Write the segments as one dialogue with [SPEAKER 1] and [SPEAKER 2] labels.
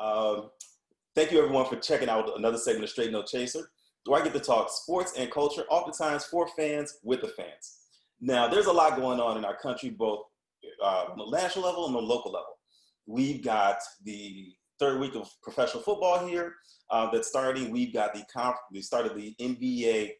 [SPEAKER 1] Um, Thank you everyone for checking out another segment of Straight No Chaser, where I get to talk sports and culture, oftentimes for fans, with the fans. Now, there's a lot going on in our country, both on the national level and the local level. We've got the third week of professional football here that's starting. We've got the start of the NBA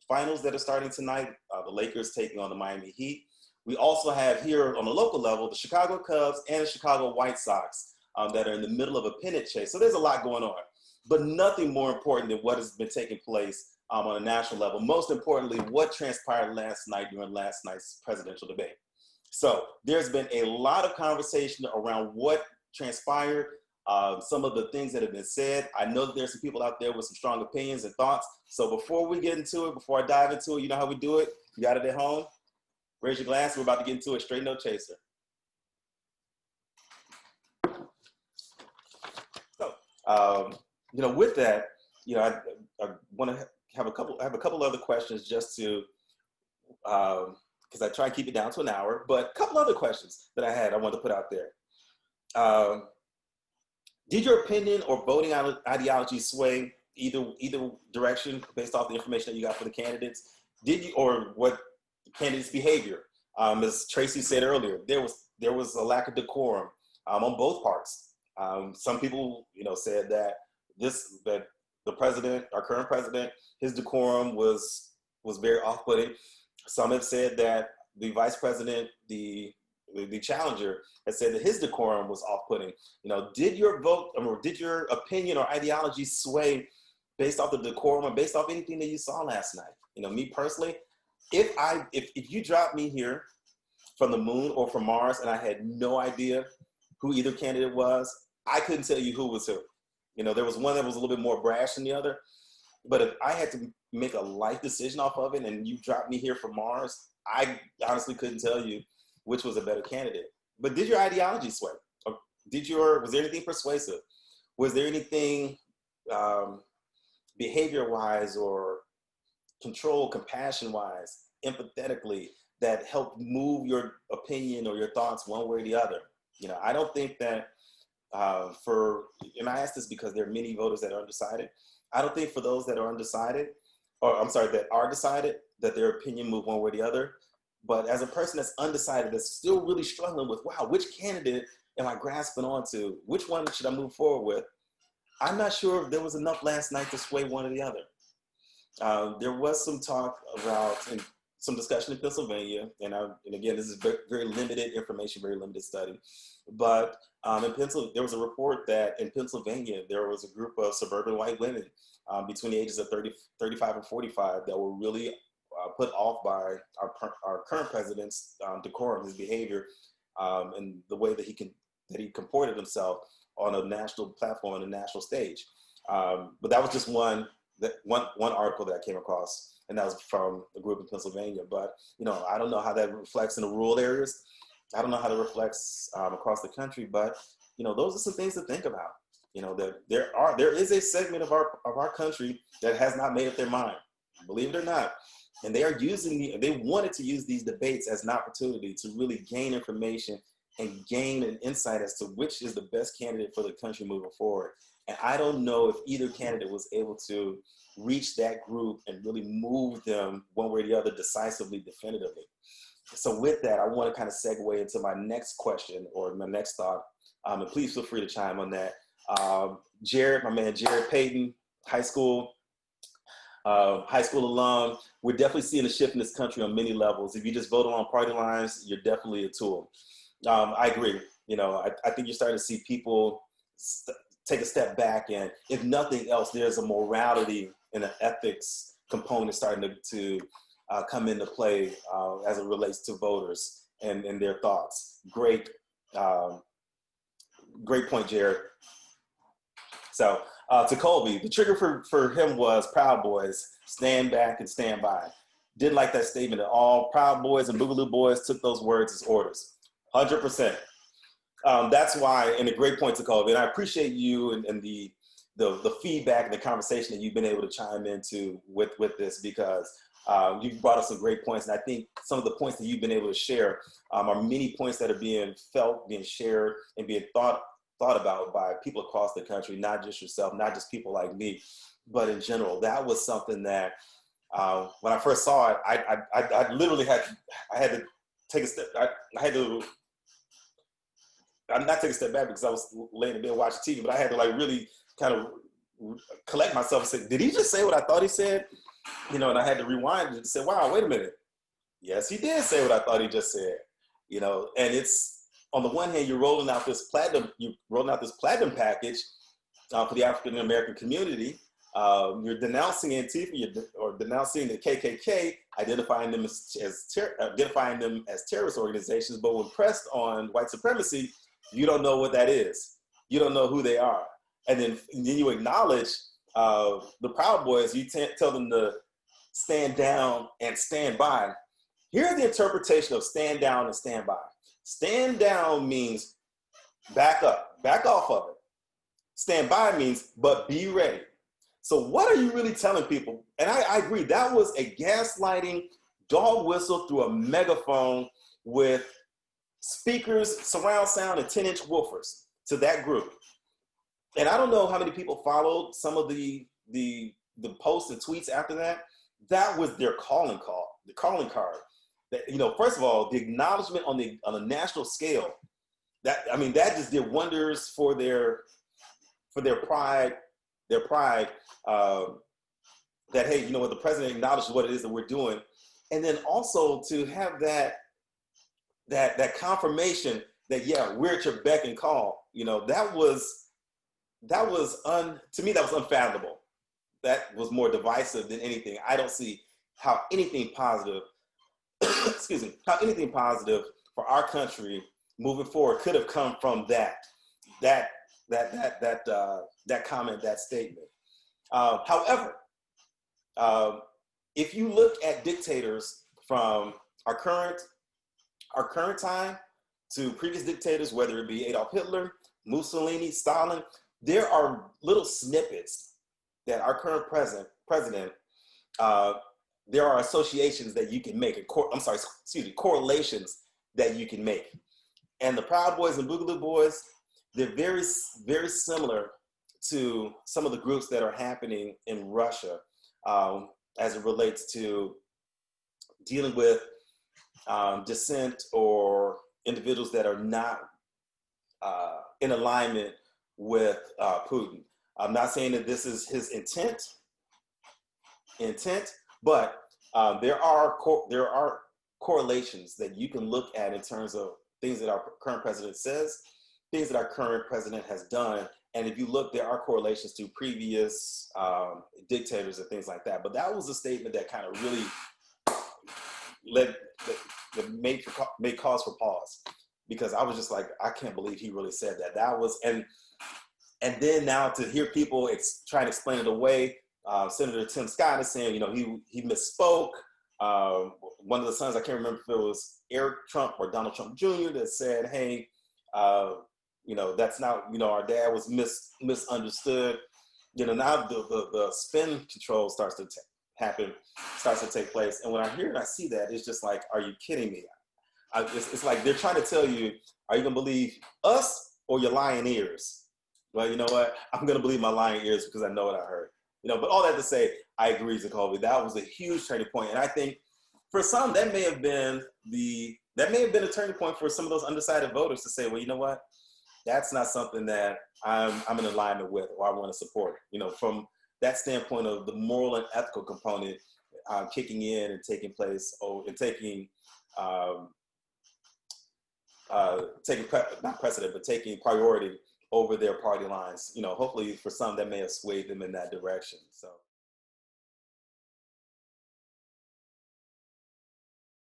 [SPEAKER 1] finals that are starting tonight. The Lakers taking on the Miami Heat. We also have here on the local level, the Chicago Cubs and the Chicago White Sox that are in the middle of a pennant chase. So there's a lot going on, but nothing more important than what has been taking place on a national level. Most importantly, what transpired last night during last night's presidential debate. So there's been a lot of conversation around what transpired, some of the things that have been said. I know that there's some people out there with some strong opinions and thoughts. So before we get into it, before I dive into it, you know how we do it? You got it at home? Raise your glass. We're about to get into it. Straight No Chaser. So, with that, I want to have a couple other questions just to, because I try and keep it down to an hour, but a couple other questions that I wanted to put out there. Did your opinion or voting ideology sway either direction based off the information that you got for the candidates? Did you, or what candidates' behavior? As Tracy said earlier, there was a lack of decorum on both parts. Some people, said that the president, our current president, his decorum was very off-putting. Some have said that the vice president, the challenger, has said that his decorum was off-putting. Did your vote, or did your opinion or ideology sway based off the decorum or based off anything that you saw last night? Me personally, if you dropped me here from the moon or from Mars and I had no idea who either candidate was, I couldn't tell you who was who. There was one that was a little bit more brash than the other, but if I had to make a life decision off of it and you dropped me here from Mars, I honestly couldn't tell you which was a better candidate. But did your ideology sway? Or was there anything persuasive? Was there anything behavior-wise or compassion-wise, empathetically, that helped move your opinion or your thoughts one way or the other? I don't think that and I ask this because there are many voters that are undecided. I don't think for those that are undecided, that are decided, that their opinion moved one way or the other. But as a person that's undecided, that's still really struggling with, wow, which candidate am I grasping onto? Which one should I move forward with? I'm not sure if there was enough last night to sway one or the other. There was some talk about, and some discussion in Pennsylvania, and again, this is very limited information, very limited study, but in Pennsylvania, there was a report that in Pennsylvania, there was a group of suburban white women between the ages of 35 and 45 that were really put off by our current president's decorum, his behavior, and the way that he comported himself on a national platform, on a national stage. But that was just one article that I came across, and that was from a group in Pennsylvania. But I don't know how that reflects in the rural areas. I don't know how that reflects across the country. But those are some things to think about. That there is a segment of our country that has not made up their mind, believe it or not, and they wanted to use these debates as an opportunity to really gain information and gain an insight as to which is the best candidate for the country moving forward. And I don't know if either candidate was able to reach that group and really move them one way or the other decisively, definitively. So with that, I want to kind of segue into my next question or my next thought. And please feel free to chime on that. Jared, my man, Jared Payton, high school alum. We're definitely seeing a shift in this country on many levels. If you just vote along party lines, you're definitely a tool. I agree. I think you're starting to see people take a step back, and if nothing else, there's a morality and an ethics component starting to come into play as it relates to voters and their thoughts. Great point, Jared. So to Colby, the trigger for him was Proud Boys, stand back and stand by. Didn't like that statement at all. Proud Boys and Boogaloo Boys took those words as orders, 100%. That's why, and a great point to Colby, and I appreciate you and the feedback and the conversation that you've been able to chime into with this, because you've brought us some great points. And I think some of the points that you've been able to share are many points that are being felt, being shared, and being thought thought about by people across the country, not just yourself, not just people like me, but in general. That was something that when I first saw it, I literally had to take a step. I had to. I'm not taking a step back because I was laying in bed watching TV, but I had to like really kind of collect myself and say, did he just say what I thought he said? You know, and I had to rewind and say, wow, wait a minute. Yes, he did say what I thought he just said. You know, and it's, on the one hand, you're rolling out this platinum package for the African American community. You're denouncing Antifa, or denouncing the KKK, identifying them as terrorist organizations. But when pressed on white supremacy, you don't know what that is. You don't know who they are. And then you acknowledge the Proud Boys. You tell them to stand down and stand by. Here's the interpretation of stand down and stand by. Stand down means back up, back off of it. Stand by means, but be ready. So what are you really telling people? And I agree, that was a gaslighting dog whistle through a megaphone with speakers, surround sound, and 10-inch woofers to that group. And I don't know how many people followed some of the posts and tweets after that. That was their calling card. That, you know, first of all, the acknowledgement on a national scale, that just did wonders for their pride, that, hey, you know what, the president acknowledges what it is that we're doing. And then also to have that confirmation that, yeah, we're at your beck and call. You know, to me, that was unfathomable. That was more divisive than anything. I don't see how anything positive, how anything positive for our country moving forward could have come from that comment, that statement. However, if you look at dictators from our current time to previous dictators, whether it be Adolf Hitler, Mussolini, Stalin, there are little snippets that our current president, there are associations that you can make, correlations that you can make. And the Proud Boys and Boogaloo Boys, they're very, very similar to some of the groups that are happening in Russia as it relates to dealing with dissent or individuals that are not in alignment with Putin. I'm not saying that this is his intent, but there are correlations that you can look at in terms of things that our current president says, things that our current president has done. And if you look, there are correlations to previous dictators and things like that. But that was a statement that kind of really made cause for pause, because I was just like, I can't believe he really said that. That was, and then now to hear people trying to explain it away, Senator Tim Scott is saying, you know, he misspoke. One of the sons, I can't remember if it was Eric Trump or Donald Trump Jr. that said, hey, you know, that's not, you know, our dad was misunderstood. You know, now the spin control starts to take place. And when I hear and I see that, it's just like, are you kidding me? It's like they're trying to tell you, are you gonna believe us or your lying ears? Well, you know what? I'm gonna believe my lying ears because I know what I heard. You know, but all that to say, I agree, Jacoby. That was a huge turning point, and I think for some that may have been a turning point for some of those undecided voters to say, well, you know what? That's not something that I'm in alignment with or I want to support. You know, from that standpoint of the moral and ethical component kicking in and taking place, not precedent, but taking priority over their party lines. You know, hopefully for some that may have swayed them in that direction. So.